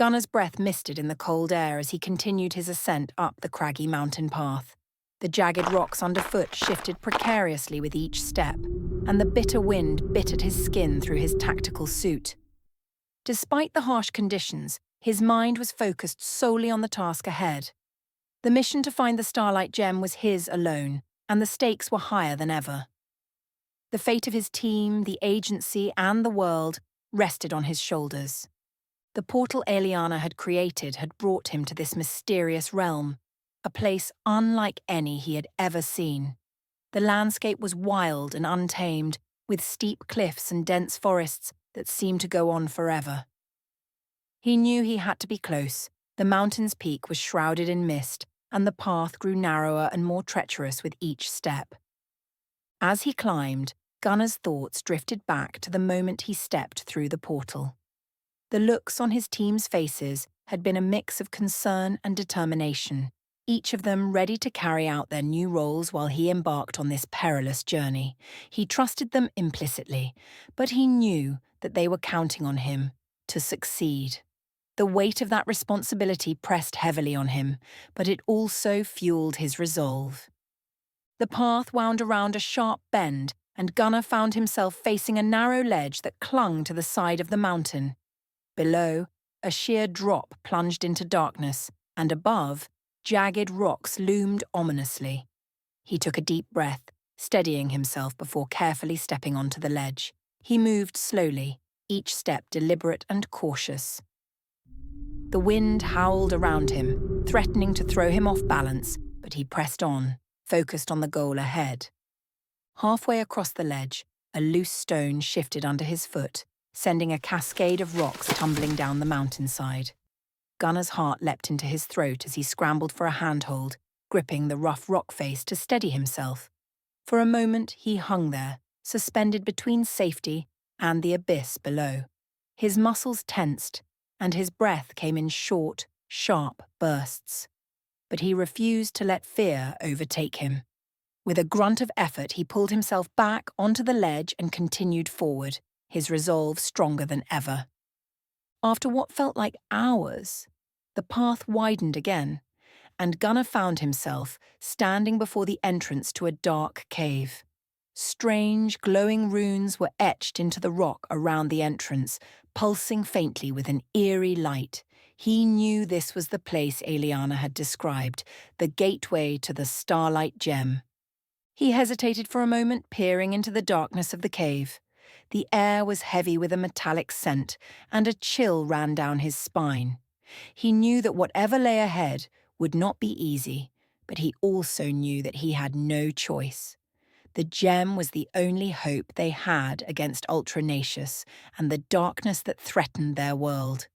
Gunner's breath misted in the cold air as he continued his ascent up the craggy mountain path. The jagged rocks underfoot shifted precariously with each step, and the bitter wind bit at his skin through his tactical suit. Despite the harsh conditions, his mind was focused solely on the task ahead. The mission to find the Starlight Gem was his alone, and the stakes were higher than ever. The fate of his team, the agency, and the world rested on his shoulders. The portal Aeliana had created had brought him to this mysterious realm, a place unlike any he had ever seen. The landscape was wild and untamed, with steep cliffs and dense forests that seemed to go on forever. He knew he had to be close. The mountain's peak was shrouded in mist, and the path grew narrower and more treacherous with each step. As he climbed, Gunner's thoughts drifted back to the moment he stepped through the portal. The looks on his team's faces had been a mix of concern and determination, each of them ready to carry out their new roles while he embarked on this perilous journey. He trusted them implicitly, but he knew that they were counting on him to succeed. The weight of that responsibility pressed heavily on him, but it also fueled his resolve. The path wound around a sharp bend, and Gunner found himself facing a narrow ledge that clung to the side of the mountain. Below, a sheer drop plunged into darkness, and above, jagged rocks loomed ominously. He took a deep breath, steadying himself before carefully stepping onto the ledge. He moved slowly, each step deliberate and cautious. The wind howled around him, threatening to throw him off balance, but he pressed on, focused on the goal ahead. Halfway across the ledge, a loose stone shifted under his foot, sending a cascade of rocks tumbling down the mountainside. Gunner's heart leapt into his throat as he scrambled for a handhold, gripping the rough rock face to steady himself. For a moment he hung there, suspended between safety and the abyss below. His muscles tensed, and his breath came in short, sharp bursts. But he refused to let fear overtake him. With a grunt of effort, he pulled himself back onto the ledge and continued forward, his resolve stronger than ever. After what felt like hours, the path widened again, and Gunner found himself standing before the entrance to a dark cave. Strange, glowing runes were etched into the rock around the entrance, pulsing faintly with an eerie light. He knew this was the place Aeliana had described, the gateway to the Starlight Gem. He hesitated for a moment, peering into the darkness of the cave. The air was heavy with a metallic scent, and a chill ran down his spine. He knew that whatever lay ahead would not be easy, but he also knew that he had no choice. The gem was the only hope they had against Ultranaecious and the darkness that threatened their world.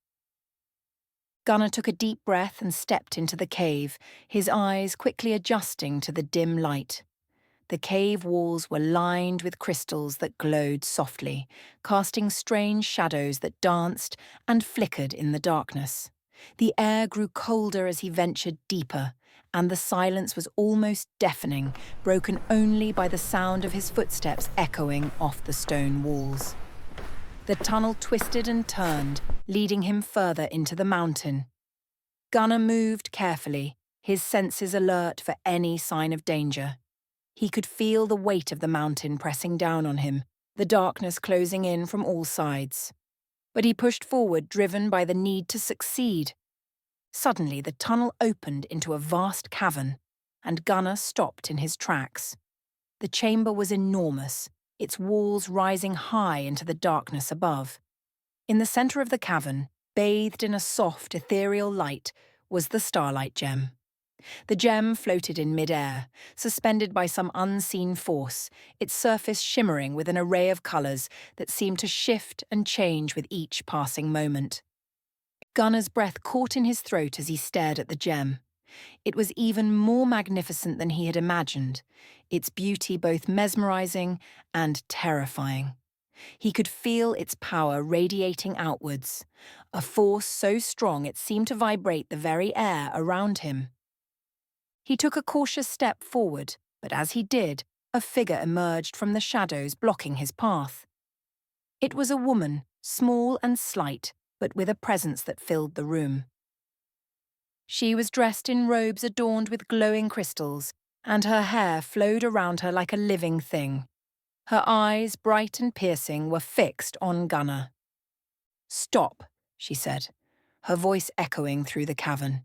Gunner took a deep breath and stepped into the cave, his eyes quickly adjusting to the dim light. The cave walls were lined with crystals that glowed softly, casting strange shadows that danced and flickered in the darkness. The air grew colder as he ventured deeper, and the silence was almost deafening, broken only by the sound of his footsteps echoing off the stone walls. The tunnel twisted and turned, leading him further into the mountain. Gunner moved carefully, his senses alert for any sign of danger. He could feel the weight of the mountain pressing down on him, the darkness closing in from all sides. But he pushed forward, driven by the need to succeed. Suddenly, the tunnel opened into a vast cavern, and Gunner stopped in his tracks. The chamber was enormous, its walls rising high into the darkness above. In the center of the cavern, bathed in a soft, ethereal light, was the Starlight Gem. The gem floated in mid-air, suspended by some unseen force, its surface shimmering with an array of colors that seemed to shift and change with each passing moment. Gunner's breath caught in his throat as he stared at the gem. It was even more magnificent than he had imagined, its beauty both mesmerizing and terrifying. He could feel its power radiating outwards, a force so strong it seemed to vibrate the very air around him. He took a cautious step forward, but as he did, a figure emerged from the shadows blocking his path. It was a woman, small and slight, but with a presence that filled the room. She was dressed in robes adorned with glowing crystals, and her hair flowed around her like a living thing. Her eyes, bright and piercing, were fixed on Gunnar. "Stop," she said, her voice echoing through the cavern.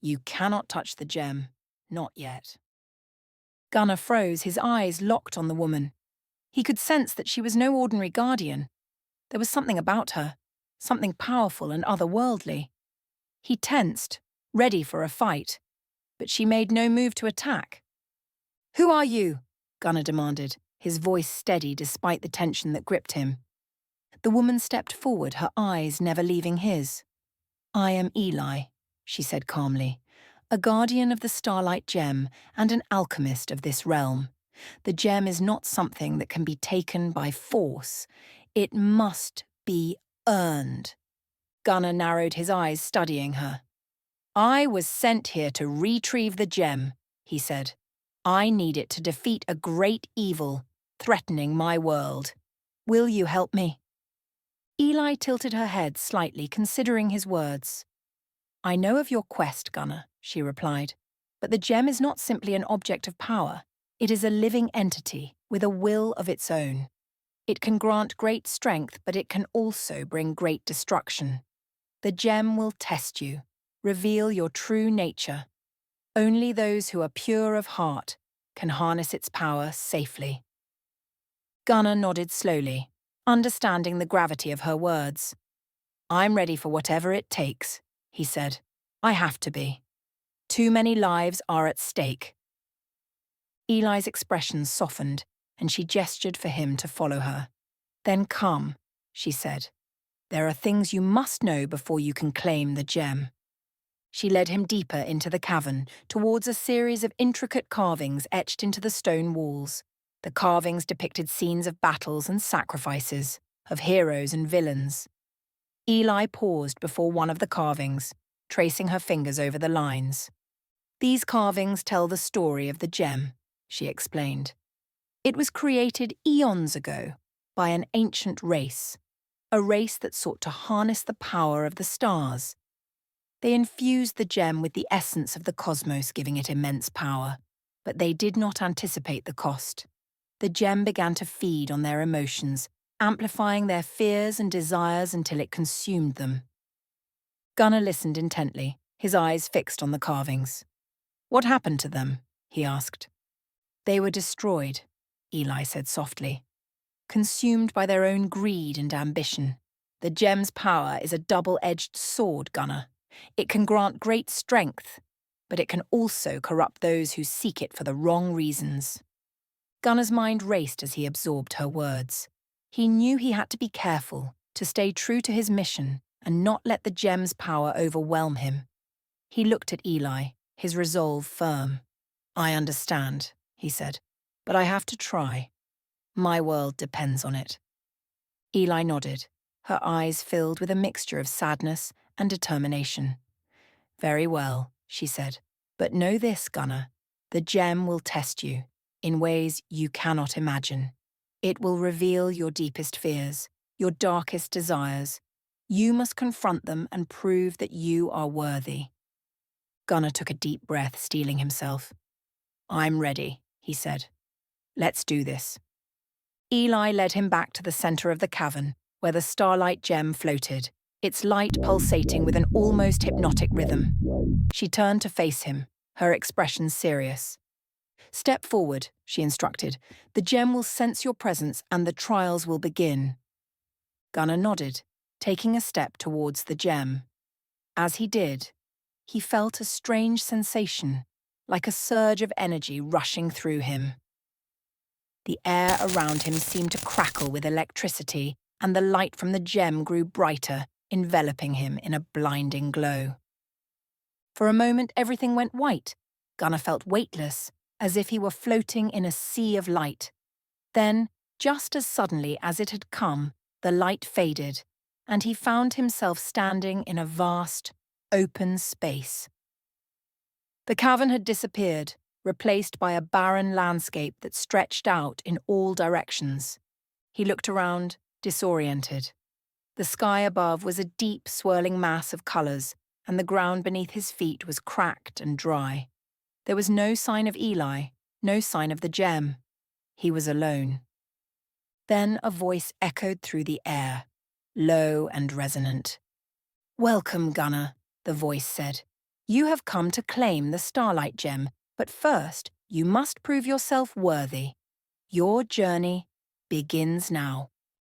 "You cannot touch the gem, not yet." Gunnar froze, his eyes locked on the woman. He could sense that she was no ordinary guardian. There was something about her, something powerful and otherworldly. He tensed, ready for a fight, but she made no move to attack. "Who are you?" Gunnar demanded, his voice steady despite the tension that gripped him. The woman stepped forward, her eyes never leaving his. "I am Eli," she said calmly, "a guardian of the Starlight Gem and an alchemist of this realm. The gem is not something that can be taken by force. It must be earned." Gunnar narrowed his eyes, studying her. "I was sent here to retrieve the gem," he said. "I need it to defeat a great evil, threatening my world. Will you help me?" Eli tilted her head slightly, considering his words. "I know of your quest, Gunnar," she replied, "but the gem is not simply an object of power. It is a living entity with a will of its own. It can grant great strength, but it can also bring great destruction. The gem will test you, reveal your true nature. Only those who are pure of heart can harness its power safely." Gunnar nodded slowly, understanding the gravity of her words. "I'm ready for whatever it takes," he said. "I have to be. Too many lives are at stake." Eli's expression softened, and she gestured for him to follow her. "Then come," she said. "There are things you must know before you can claim the gem." She led him deeper into the cavern, towards a series of intricate carvings etched into the stone walls. The carvings depicted scenes of battles and sacrifices, of heroes and villains. Eli paused before one of the carvings, tracing her fingers over the lines. "These carvings tell the story of the gem," she explained. "It was created eons ago by an ancient race, a race that sought to harness the power of the stars. They infused the gem with the essence of the cosmos, giving it immense power, but they did not anticipate the cost. The gem began to feed on their emotions, amplifying their fears and desires until it consumed them." Gunnar listened intently, his eyes fixed on the carvings. "What happened to them?" he asked. "They were destroyed," Eli said softly. "Consumed by their own greed and ambition. The gem's power is a double-edged sword, Gunnar. It can grant great strength, but it can also corrupt those who seek it for the wrong reasons." Gunnar's mind raced as he absorbed her words. He knew he had to be careful, to stay true to his mission, and not let the gem's power overwhelm him. He looked at Eli, his resolve firm. "I understand," he said, "but I have to try. My world depends on it." Eli nodded, her eyes filled with a mixture of sadness and determination. "Very well," she said, "but know this, Gunnar. The gem will test you, in ways you cannot imagine. It will reveal your deepest fears, your darkest desires. You must confront them and prove that you are worthy." Gunnar took a deep breath, steeling himself. "I'm ready," he said. "Let's do this." Eli led him back to the center of the cavern, where the Starlight Gem floated, its light pulsating with an almost hypnotic rhythm. She turned to face him, her expression serious. "Step forward," she instructed. "The gem will sense your presence and the trials will begin." Gunnar nodded, taking a step towards the gem. As he did, he felt a strange sensation, like a surge of energy rushing through him. The air around him seemed to crackle with electricity, and the light from the gem grew brighter, enveloping him in a blinding glow. For a moment, everything went white. Gunnar felt weightless, as if he were floating in a sea of light. Then, just as suddenly as it had come, the light faded, and he found himself standing in a vast, open space. The cavern had disappeared, replaced by a barren landscape that stretched out in all directions. He looked around, disoriented. The sky above was a deep, swirling mass of colours, and the ground beneath his feet was cracked and dry. There was no sign of Eli, no sign of the gem. He was alone. Then a voice echoed through the air, low and resonant. "Welcome, Gunner," the voice said. "You have come to claim the Starlight Gem, but first you must prove yourself worthy. Your journey begins now."